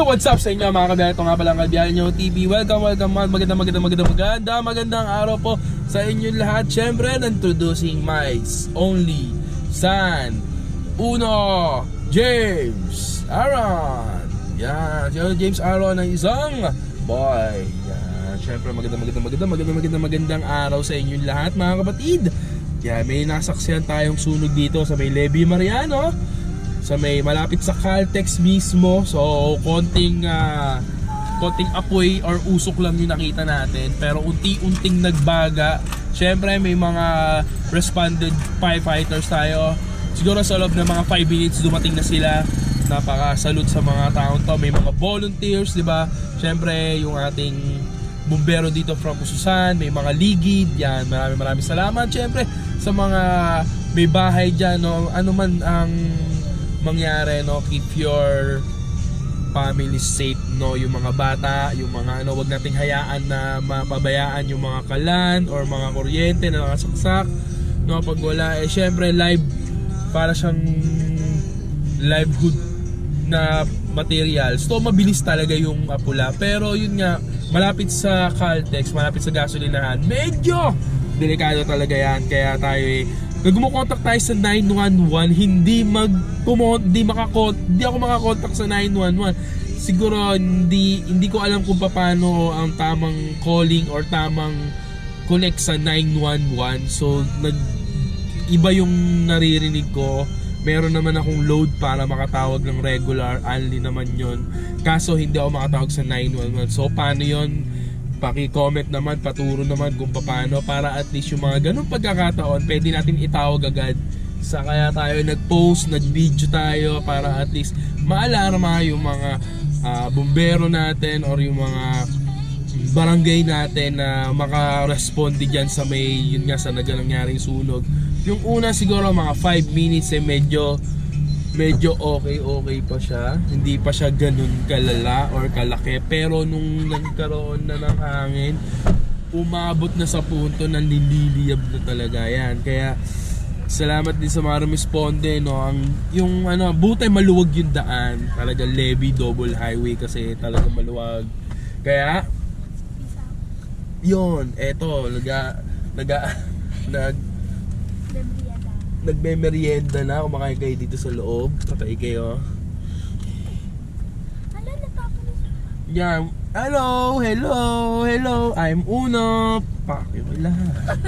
Yo, what's up sa inyo mga kabiyahe? Ito nga palang Kalbiyahe nyo TV. Welcome, magandang araw po sa inyo lahat. Siyempre, introducing my only son, Uno, James Aaron. Yan, si James Aaron ay isang boy. Yan, siyempre magandang araw sa inyo lahat mga kapatid. Yan, may nasaksihan tayong sunog dito sa may Levi Mariano, sa may malapit sa Caltex mismo. So konting apoy or usok lang yung nakita natin, pero unti-unting nagbaga. Syempre may mga responded firefighters tayo. Siguro sa loob ng mga 5 minutes dumating na sila. Napaka-salute sa mga taong to. May mga volunteers, di ba? Syempre yung ating bumbero dito from Kususan, may mga ligid. Yan, maraming salamat. Syempre sa mga may bahay dyan, no? Ano man ang mangyari, no, keep your family safe, no, yung mga bata, yung mga wag nating hayaan na mapabayaan yung mga kalan or mga kuryente na nakasaksak, no, pag wala, syempre live, para siyang livelihood na materials. So mabilis talaga yung pula, pero yun nga, malapit sa Caltex, malapit sa gasolinahan, medyo delikado talaga yan, kaya tayo nagmo-contact tayo sa 911, hindi ako makakontak sa 911. Siguro hindi ko alam kung paano ang tamang calling or tamang connect sa 911. So iba yung naririnig ko. Meron naman akong load para makatawag ng regular, only naman yon. Kaso hindi ako makatawag sa 911. So paano yon? Paki-comment naman, paturo naman kung paano, para at least yung mga ganung pagkakataon pwede natin itawag agad. Sa kaya tayo nag-post, nag-video tayo para at least maalarma yung mga bumbero natin or yung mga barangay natin na maka-responde dyan sa may, yun nga, sa nangyaring sunog. Yung una siguro mga 5 minutes medyo okay pa siya. Hindi pa siya ganun kalala or kalaki. Pero nung nagkaroon na ng hangin, umabot na sa punto na nililiyab na talaga yan. Kaya salamat din sa mga responde, no. Yung buti maluwag yung daan. Talaga Levi double highway kasi talaga maluwag. Kaya yun, eto nagme-merienda na, kumakain kayo dito sa loob. Patay kayo. Yeah. Hello. I'm Uno. Pakyo lahat.